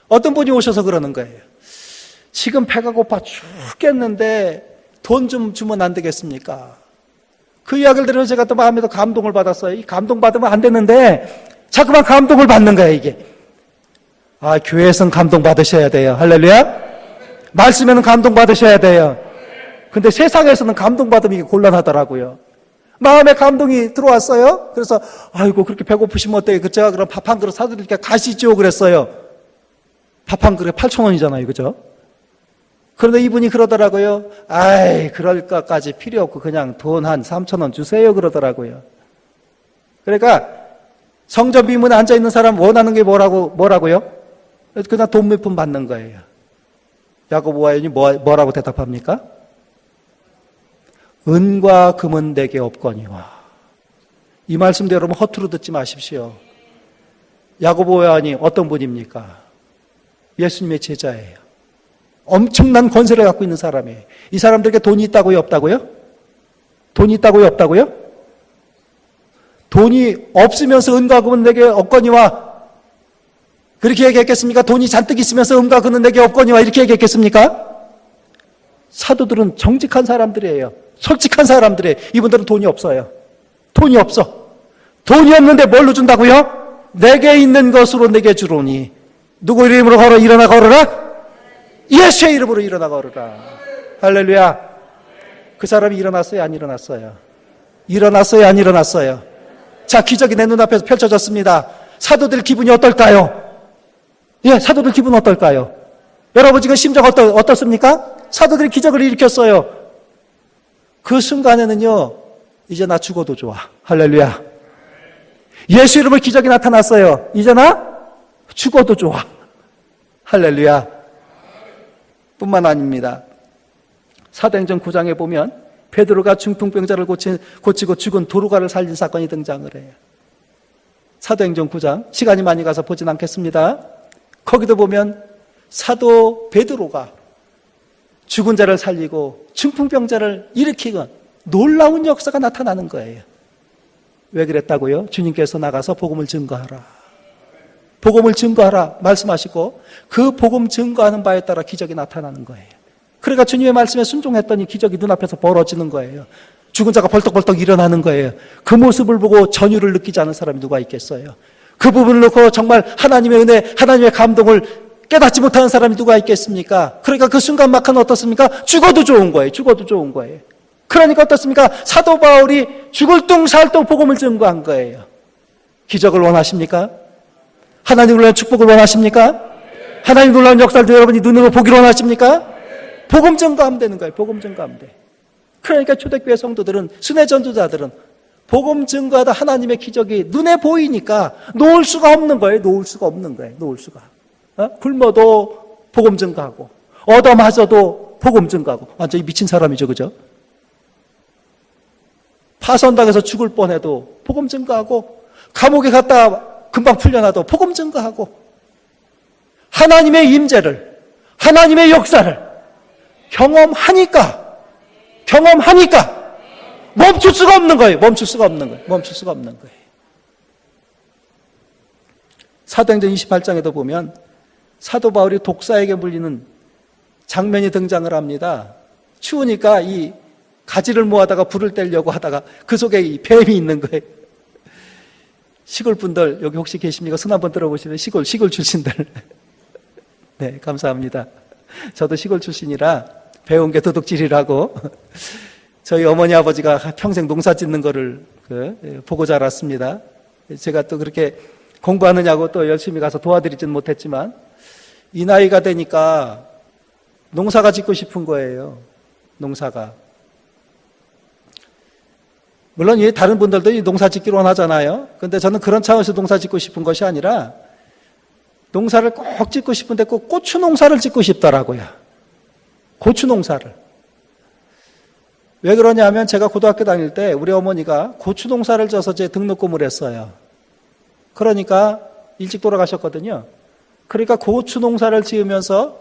A: 어떤 분이 오셔서 그러는 거예요. 지금 배가 고파 죽겠는데 돈 좀 주면 안 되겠습니까? 그 이야기를 들으면서 제가 또 마음에도 감동을 받았어요. 이 감동받으면 안 되는데 자꾸만 감동을 받는 거예요, 이게. 아, 교회에서는 감동받으셔야 돼요. 할렐루야. 말씀에는 감동받으셔야 돼요. 근데 세상에서는 감동받으면 이게 곤란하더라고요. 마음에 감동이 들어왔어요. 그래서 아이고 그렇게 배고프시면 어때요? 제가 그럼 밥 한 그릇 사드릴게요. 가시죠 그랬어요. 밥 한 그릇에 8,000원이잖아요. 그죠? 그런데 이분이 그러더라고요. 아이 그럴 것까지 필요 없고 그냥 돈 한 3,000원 주세요 그러더라고요. 그러니까 성전 비문에 앉아있는 사람 원하는 게 뭐라고요? 그냥 돈 몇 푼 받는 거예요. 야고보와 요한이 뭐라고 대답합니까? 은과 금은 내게 없거니와. 이 말씀도 여러분 허투루 듣지 마십시오. 야고보와 요한이 어떤 분입니까? 예수님의 제자예요. 엄청난 권세를 갖고 있는 사람이에요. 이 사람들에게 돈이 있다고요? 없다고요? 돈이 있다고요? 없다고요? 돈이 없으면서 은과 금은 내게 없거니와 그렇게 얘기했겠습니까? 돈이 잔뜩 있으면서 은과 금은 내게 없거니와 이렇게 얘기했겠습니까? 사도들은 정직한 사람들이에요. 솔직한 사람들이에요. 이분들은 돈이 없어요. 돈이 없어. 돈이 없는데 뭘로 준다고요? 내게 있는 것으로 내게 주로니 누구 이름으로 걸어 일어나 걸어라? 예수의 이름으로 일어나 걸어라. 할렐루야. 그 사람이 일어났어요? 안 일어났어요? 일어났어요? 안 일어났어요? 자, 기적이 내 눈앞에서 펼쳐졌습니다. 사도들 기분이 어떨까요? 예, 사도들 기분 어떨까요? 여러분 지금 심정 어떻습니까? 사도들이 기적을 일으켰어요. 그 순간에는요, 이제 나 죽어도 좋아. 할렐루야. 예수 이름으로 기적이 나타났어요. 이제 나 죽어도 좋아. 할렐루야. 뿐만 아닙니다. 사도행전 9장에 보면 베드로가 중풍병자를 고치고 죽은 도루가를 살린 사건이 등장을 해요. 사도행전 9장, 시간이 많이 가서 보진 않겠습니다. 거기도 보면 사도 베드로가 죽은 자를 살리고 중풍병자를 일으키건 놀라운 역사가 나타나는 거예요. 왜 그랬다고요? 주님께서 나가서 복음을 증거하라. 복음을 증거하라 말씀하시고 그 복음 증거하는 바에 따라 기적이 나타나는 거예요. 그러니까 주님의 말씀에 순종했더니 기적이 눈앞에서 벌어지는 거예요. 죽은 자가 벌떡벌떡 일어나는 거예요. 그 모습을 보고 전율을 느끼지 않은 사람이 누가 있겠어요? 그 부분을 놓고 정말 하나님의 은혜, 하나님의 감동을 깨닫지 못하는 사람이 누가 있겠습니까? 그러니까 그 순간만큼 어떻습니까? 죽어도 좋은 거예요. 죽어도 좋은 거예요. 그러니까 어떻습니까? 사도 바울이 죽을 둥 살 둥 복음을 증거한 거예요. 기적을 원하십니까? 하나님 놀라운 축복을 원하십니까? 하나님 놀라운 역사를 여러분이 눈으로 보기를 원하십니까? 복음 증거하면 되는 거예요. 복음 증거하면 돼. 그러니까 초대교회 성도들은, 순회 전도자들은 복음 증거하다 하나님의 기적이 눈에 보이니까 놓을 수가 없는 거예요. 놓을 수가 없는 거예요. 놓을 수가. 굶어도 복음 증거하고 얻어맞아도 복음 증거하고. 완전히 미친 사람이죠. 그죠? 파선당해서 죽을 뻔해도 복음 증거하고 감옥에 갔다 금방 풀려나도 복음 증거하고 하나님의 임재를, 하나님의 역사를 경험하니까 멈출 수가 없는 거예요. 멈출 수가 없는 거예요. 사도행전 28장에도 보면 사도 바울이 독사에게 물리는 장면이 등장을 합니다. 추우니까 이 가지를 모아다가 불을 떼려고 하다가 그 속에 이 뱀이 있는 거예요. 시골 분들 여기 혹시 계십니까? 손 한번 들어보시면 시골 출신들. 네, 감사합니다. 저도 시골 출신이라 배운 게 도둑질이라고. 저희 어머니 아버지가 평생 농사 짓는 거를 보고 자랐습니다. 제가 또 그렇게 공부하느냐고 또 열심히 가서 도와드리진 못했지만 이 나이가 되니까 농사가 짓고 싶은 거예요. 농사가. 물론 다른 분들도 이 농사 짓기로 원하잖아요. 근데 저는 그런 차원에서 농사 짓고 싶은 것이 아니라 농사를 꼭 짓고 싶은데 꼭 고추 농사를 짓고 싶더라고요. 고추 농사를. 왜 그러냐면 제가 고등학교 다닐 때 우리 어머니가 고추 농사를 져서 제 등록금을 했어요. 그러니까 일찍 돌아가셨거든요. 그러니까 고추 농사를 지으면서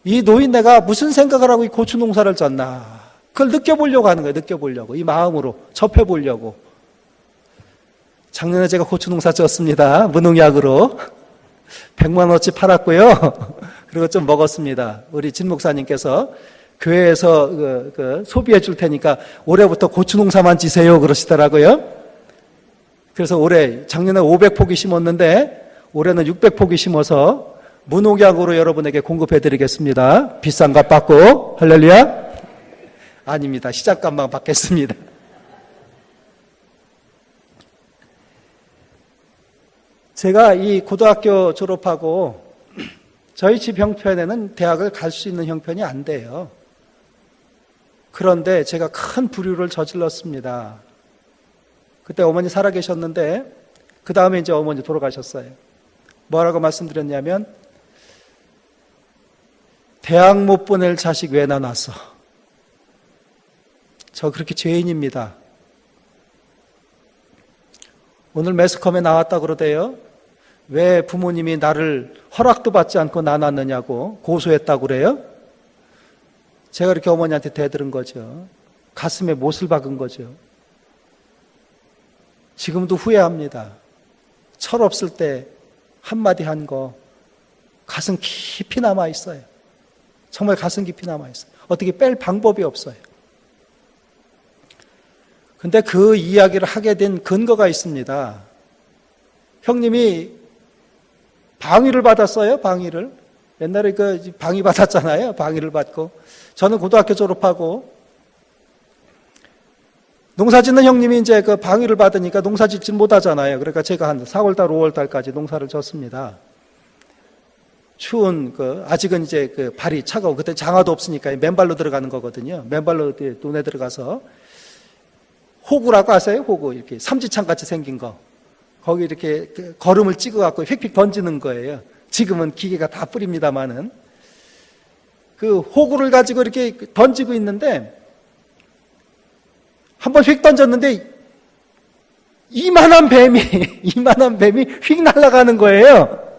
A: 이 노인네가 무슨 생각을 하고 이 고추 농사를 졌나. 그걸 느껴보려고 하는 거예요. 느껴보려고. 이 마음으로 접해보려고. 작년에 제가 고추 농사 지었습니다. 무농약으로. 100만 원어치 팔았고요. 그리고 좀 먹었습니다. 우리 진 목사님께서 교회에서 소비해 줄 테니까 올해부터 고추 농사만 지세요 그러시더라고요. 그래서 작년에 500포기 심었는데 올해는 600포기 심어서 무농약으로 여러분에게 공급해 드리겠습니다. 비싼 값 받고. 할렐루야. 아닙니다. 시작값만 받겠습니다. 제가 이 고등학교 졸업하고 저희 집 형편에는 대학을 갈 수 있는 형편이 안 돼요. 그런데 제가 큰 부류를 저질렀습니다. 그때 어머니 살아계셨는데 그 다음에 이제 어머니 돌아가셨어요. 뭐라고 말씀드렸냐면 대학 못 보낼 자식 왜 낳았어? 저 그렇게 죄인입니다. 오늘 매스컴에 나왔다 그러대요. 왜 부모님이 나를 허락도 받지 않고 낳았느냐고 고소했다고 그래요. 제가 이렇게 어머니한테 대들은 거죠. 가슴에 못을 박은 거죠. 지금도 후회합니다. 철없을 때 한마디 한 거 가슴 깊이 남아있어요. 정말 가슴 깊이 남아있어요. 어떻게 뺄 방법이 없어요. 근데 그 이야기를 하게 된 근거가 있습니다. 형님이 방위를 받았어요, 방위를. 옛날에 그 방위 받았잖아요, 방위를 받고. 저는 고등학교 졸업하고, 농사 짓는 형님이 이제 그 방위를 받으니까 농사 짓지 못하잖아요. 그러니까 제가 한 4월달, 5월달까지 농사를 졌습니다. 추운, 아직은 이제 발이 차가워. 그때 장화도 없으니까 맨발로 들어가는 거거든요. 맨발로 눈에 들어가서. 호구라고 아세요? 호구. 이렇게 삼지창 같이 생긴 거. 거기 이렇게 걸음을 찍어갖고 휙휙 던지는 거예요. 지금은 기계가 다 뿌립니다만은. 그 호구를 가지고 이렇게 던지고 있는데, 한번 휙 던졌는데, 이만한 뱀이 휙 날아가는 거예요.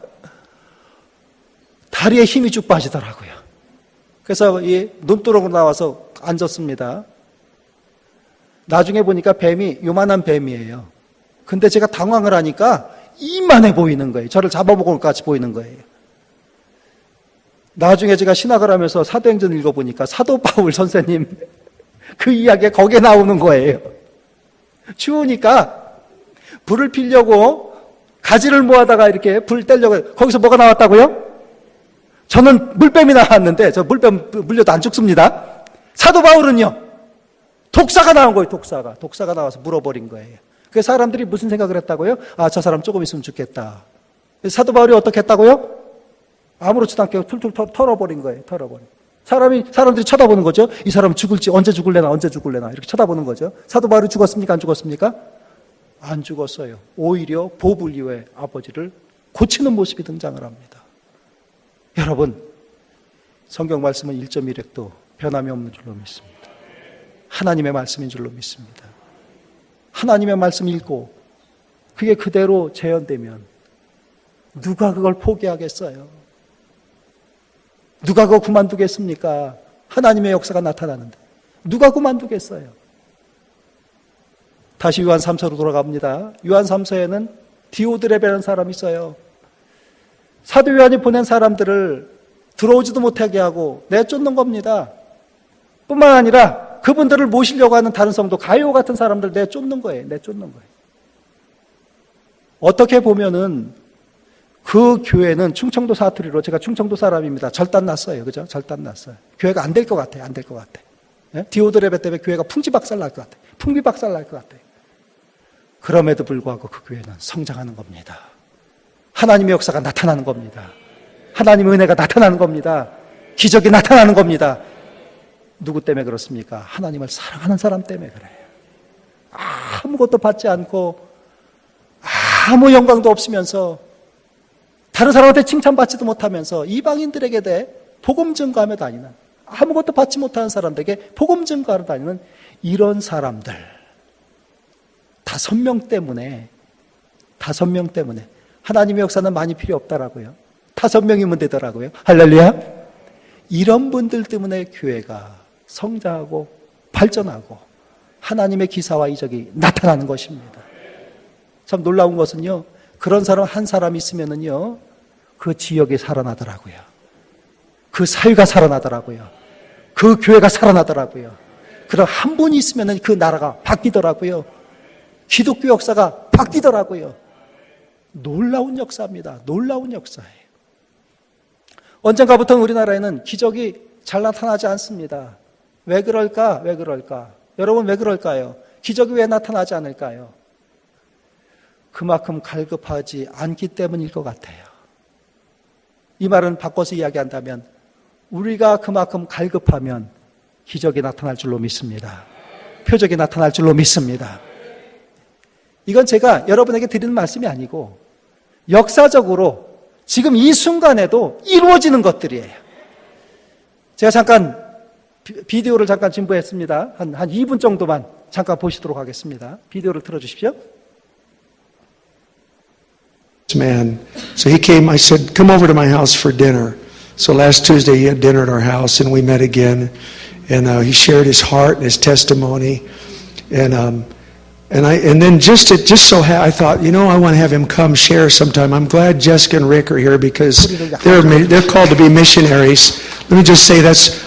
A: 다리에 힘이 쭉 빠지더라고요. 그래서 이 눈두렁으로 나와서 앉았습니다. 나중에 보니까 뱀이 요만한 뱀이에요. 근데 제가 당황을 하니까 이만해 보이는 거예요. 저를 잡아먹을 것 같이 보이는 거예요. 나중에 제가 신학을 하면서 사도행전 읽어보니까 사도 바울 선생님 그 이야기가 거기에 나오는 거예요. 추우니까 불을 피려고 가지를 모아다가 이렇게 불 떼려고, 거기서 뭐가 나왔다고요? 저는 물뱀이 나왔는데, 저 물뱀 물려도 안 죽습니다. 사도 바울은요, 독사가 나온 거예요, 독사가. 독사가 나와서 물어버린 거예요. 그래서 사람들이 무슨 생각을 했다고요? 아, 저 사람 조금 있으면 죽겠다. 사도 바울이 어떻게 했다고요? 아무렇지도 않게 툴툴 털어버린 거예요, 털어버린. 사람들이 쳐다보는 거죠. 이 사람 죽을지, 언제 죽을래나, 이렇게 쳐다보는 거죠. 사도 바울이 죽었습니까? 안 죽었습니까? 안 죽었어요. 오히려 보불 이후에 아버지를 고치는 모습이 등장을 합니다. 여러분, 성경 말씀은 1.1획도 변함이 없는 줄로 믿습니다. 하나님의 말씀인 줄로 믿습니다. 하나님의 말씀 읽고 그게 그대로 재현되면 누가 그걸 포기하겠어요? 누가 그거 그만두겠습니까? 하나님의 역사가 나타나는데 누가 그만두겠어요? 다시 요한 3서로 돌아갑니다. 요한 3서에는 디오드레베라는 사람이 있어요. 사도 요한이 보낸 사람들을 들어오지도 못하게 하고 내쫓는 겁니다. 뿐만 아니라 그분들을 모시려고 하는 다른 성도, 가이오 같은 사람들 내쫓는 거예요. 어떻게 보면은 그 교회는 충청도 사투리로, 제가 충청도 사람입니다. 절단났어요. 그죠? 절단났어요. 교회가 안 될 것 같아요. 예? 디오드레베 때문에 교회가 풍지박살 날 것 같아요. 풍비박살 날 것 같아요. 그럼에도 불구하고 그 교회는 성장하는 겁니다. 하나님의 역사가 나타나는 겁니다. 하나님의 은혜가 나타나는 겁니다. 기적이 나타나는 겁니다. 누구 때문에 그렇습니까? 하나님을 사랑하는 사람 때문에 그래요. 아무것도 받지 않고 아무 영광도 없으면서 다른 사람한테 칭찬받지도 못하면서 이방인들에게 대해 복음 증거하며 다니는, 아무것도 받지 못하는 사람들에게 복음 증거하러 다니는 이런 사람들 5명 때문에 하나님의 역사는 많이 필요 없다라고요. 5명이면 되더라고요. 할렐루야. 이런 분들 때문에 교회가 성장하고 발전하고 하나님의 기사와 이적이 나타나는 것입니다. 참 놀라운 것은요, 그런 사람 한 사람 있으면은요, 그 지역이 살아나더라고요. 그 사회가 살아나더라고요. 그 교회가 살아나더라고요. 그런 한 분이 있으면은 그 나라가 바뀌더라고요. 기독교 역사가 바뀌더라고요. 놀라운 역사입니다. 놀라운 역사예요. 언젠가부터 우리나라에는 기적이 잘 나타나지 않습니다. 왜 그럴까? 여러분, 왜 그럴까요? 기적이 왜 나타나지 않을까요? 그만큼 갈급하지 않기 때문일 것 같아요. 이 말은 바꿔서 이야기한다면 우리가 그만큼 갈급하면 기적이 나타날 줄로 믿습니다. 표적이 나타날 줄로 믿습니다. 이건 제가 여러분에게 드리는 말씀이 아니고 역사적으로 지금 이 순간에도 이루어지는 것들이에요. 제가 잠깐 비디오를 잠깐 진부했습니다. 한 2분 정도만 잠깐 보시도록 하겠습니다. 비디오를 틀어주십시오.
B: Man. So he came, I said, come over to my house for dinner. So last Tuesday he had dinner at our house and we met again. And he shared his heart and his testimony. And then just so I thought, you know, I want to have him come share sometime. I'm glad Jessica and Rick are here because they're called to be missionaries. Let me just say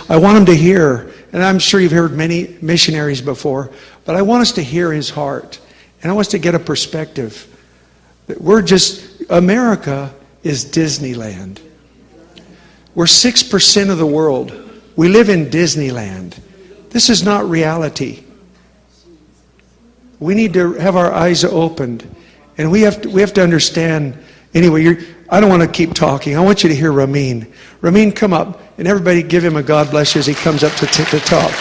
B: I want them to hear, and I'm sure you've heard many missionaries before, but I want us to hear his heart. And I want us to get a perspective. That America is Disneyland. We're 6% of the world. We live in Disneyland. This is not reality. We need to have our eyes opened. And we have to understand. Anyway, I don't want to keep talking. I want you to hear Ramin. Ramin, come up. And everybody give him a God bless you as he comes up to talk.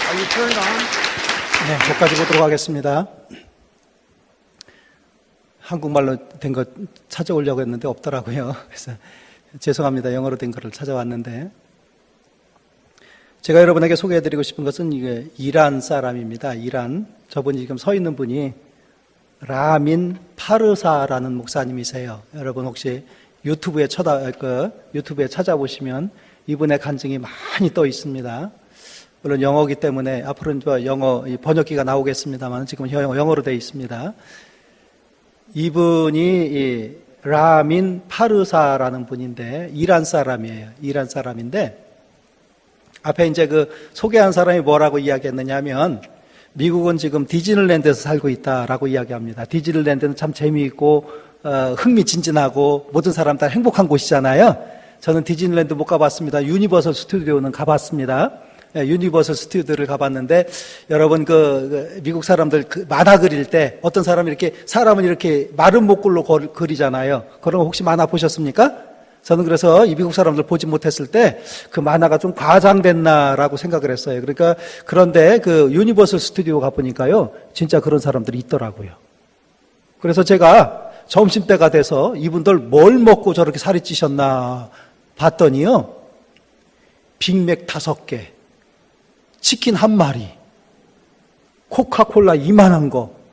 B: Are you turned on?
A: 네, 여기까지 보도록 하겠습니다. 한국말로 된 거 찾아오려고 했는데 없더라고요. 그래서 죄송합니다. 영어로 된 거를 찾아왔는데, 제가 여러분에게 소개해드리고 싶은 것은 이게 이란 사람입니다. 이란. 저분이 지금 서 있는 분이 라민 파르사라는 목사님이세요. 여러분 혹시 유튜브에 찾아보시면 이분의 간증이 많이 떠 있습니다. 물론 영어이기 때문에 앞으로는 영어 번역기가 나오겠습니다만 지금 영어로 되어 있습니다. 이분이 라민 파르사라는 분인데 이란 사람이에요. 이란 사람인데 앞에 이제 소개한 사람이 뭐라고 이야기했느냐 하면 미국은 지금 디즈니랜드에서 살고 있다라고 이야기합니다. 디즈니랜드는 참 재미있고 흥미진진하고 모든 사람 다 행복한 곳이잖아요. 저는 디즈니랜드 못 가봤습니다. 유니버설 스튜디오는 가봤습니다. 유니버설 스튜디오를 가봤는데 여러분 미국 사람들 만화 그릴 때 어떤 사람은 이렇게 마른 목골로 그리잖아요. 그런 거 혹시 만화 보셨습니까? 저는 그래서 이 미국 사람들 보지 못했을 때 그 만화가 좀 과장됐나라고 생각을 했어요. 그러니까 그런데 유니버설 스튜디오 가보니까요, 진짜 그런 사람들이 있더라고요. 그래서 제가 점심때가 돼서 이분들 뭘 먹고 저렇게 살이 찌셨나 봤더니요, 빅맥 5개, 치킨 1마리, 코카콜라 이만한 거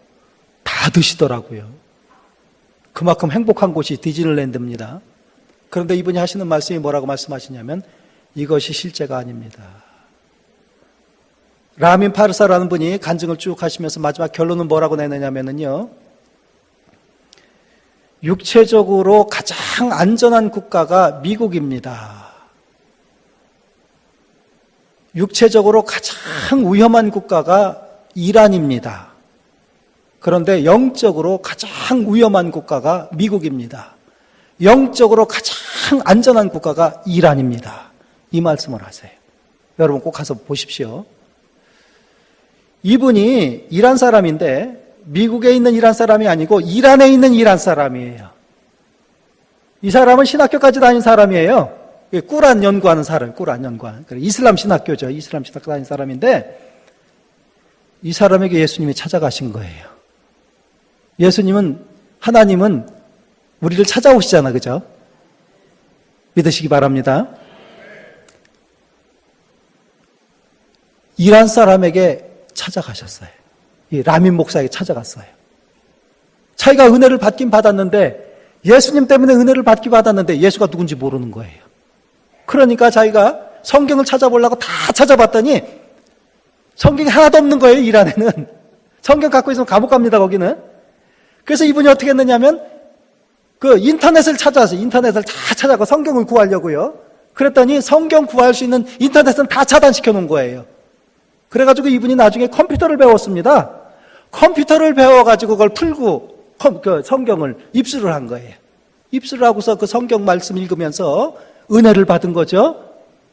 A: 다 드시더라고요. 그만큼 행복한 곳이 디즈니랜드입니다. 그런데 이분이 하시는 말씀이 뭐라고 말씀하시냐면 이것이 실제가 아닙니다. 라민 파르사라는 분이 간증을 쭉 하시면서 마지막 결론은 뭐라고 내느냐면요, 육체적으로 가장 안전한 국가가 미국입니다. 육체적으로 가장 위험한 국가가 이란입니다. 그런데 영적으로 가장 위험한 국가가 미국입니다. 영적으로 가장 안전한 국가가 이란입니다. 이 말씀을 하세요. 여러분 꼭 가서 보십시오. 이분이 이란 사람인데 미국에 있는 이란 사람이 아니고 이란에 있는 이란 사람이에요. 이 사람은 신학교까지 다닌 사람이에요. 꾸란 연구하는 사람, 꾸란 연구하는. 이슬람 신학교죠. 이슬람 신학교 다닌 사람인데 이 사람에게 예수님이 찾아가신 거예요. 하나님은 우리를 찾아오시잖아, 그죠? 믿으시기 바랍니다. 이란 사람에게 찾아가셨어요. 이 라민 목사에게 찾아갔어요. 자기가 은혜를 받긴 받았는데, 예수님 때문에 은혜를 받긴 받았는데 예수가 누군지 모르는 거예요. 그러니까 자기가 성경을 찾아보려고 다 찾아봤더니 성경이 하나도 없는 거예요, 이란에는. 성경 갖고 있으면 감옥 갑니다, 거기는. 그래서 이분이 어떻게 했느냐면 인터넷을 찾아서 인터넷을 다 찾아가 성경을 구하려고요. 그랬더니 성경 구할 수 있는 인터넷은 다 차단시켜 놓은 거예요. 그래가지고 이분이 나중에 컴퓨터를 배웠습니다. 컴퓨터를 배워가지고 그걸 풀고 성경을 입수를 한 거예요. 입수를 하고서 그 성경 말씀 읽으면서 은혜를 받은 거죠.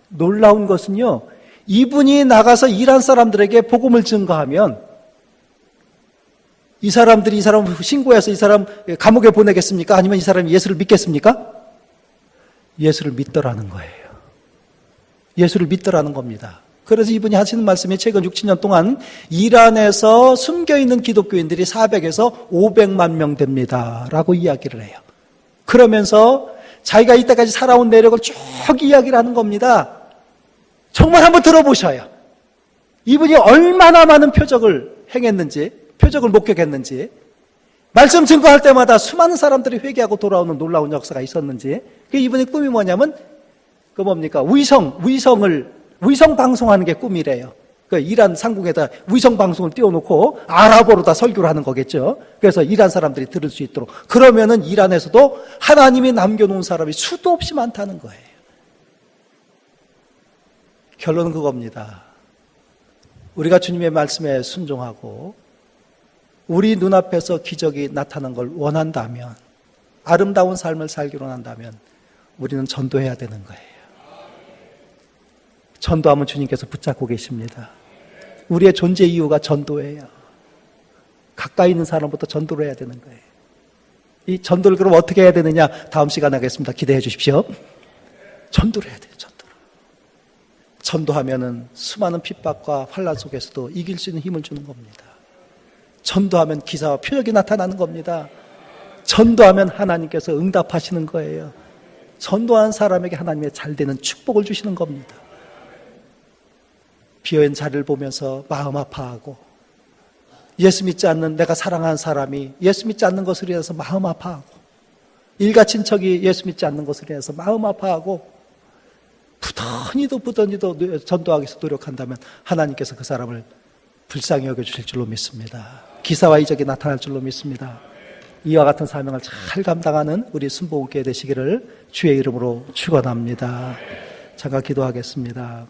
A: 놀라운 것은요, 이분이 나가서 이란 사람들에게 복음을 증거하면 이 사람들이 이 사람 신고해서 이 사람 감옥에 보내겠습니까? 아니면 이 사람이 예수를 믿겠습니까? 예수를 믿더라는 거예요. 예수를 믿더라는 겁니다. 그래서 이분이 하시는 말씀이 최근 6, 7년 동안 이란에서 숨겨있는 기독교인들이 400에서 500만 명 됩니다 라고 이야기를 해요. 그러면서 자기가 이때까지 살아온 내력을 쭉 이야기를 하는 겁니다. 정말 한번 들어보셔요. 이분이 얼마나 많은 표적을 행했는지, 표적을 목격했는지, 말씀 증거할 때마다 수많은 사람들이 회개하고 돌아오는 놀라운 역사가 있었는지. 이분의 꿈이 뭐냐면 위성 방송하는 게 꿈이래요. 이란 상공에다 위성 방송을 띄워놓고 아랍어로 다 설교를 하는 거겠죠. 그래서 이란 사람들이 들을 수 있도록. 그러면은 이란에서도 하나님이 남겨놓은 사람이 수도 없이 많다는 거예요. 결론은 그겁니다. 우리가 주님의 말씀에 순종하고 우리 눈앞에서 기적이 나타나는 걸 원한다면, 아름다운 삶을 살기로 한다면 우리는 전도해야 되는 거예요. 전도하면 주님께서 붙잡고 계십니다. 우리의 존재 이유가 전도예요. 가까이 있는 사람부터 전도를 해야 되는 거예요. 이 전도를 그럼 어떻게 해야 되느냐? 다음 시간에 하겠습니다. 기대해 주십시오. 전도를 해야 돼요. 전도를. 전도하면은 수많은 핍박과 환난 속에서도 이길 수 있는 힘을 주는 겁니다. 전도하면 기사와 표적이 나타나는 겁니다. 전도하면 하나님께서 응답하시는 거예요. 전도한 사람에게 하나님의 잘되는 축복을 주시는 겁니다. 비어있는 자리를 보면서 마음 아파하고, 예수 믿지 않는 내가 사랑하는 사람이 예수 믿지 않는 것으로 인해서 마음 아파하고, 일가 친척이 예수 믿지 않는 것으로 인해서 마음 아파하고, 부단히도 전도하기 위해서 노력한다면 하나님께서 그 사람을 불쌍히 여겨주실 줄로 믿습니다. 기사와 이적이 나타날 줄로 믿습니다. 이와 같은 사명을 잘 감당하는 우리 순복음교회 되시기를 주의 이름으로 축원합니다. 잠깐 기도하겠습니다.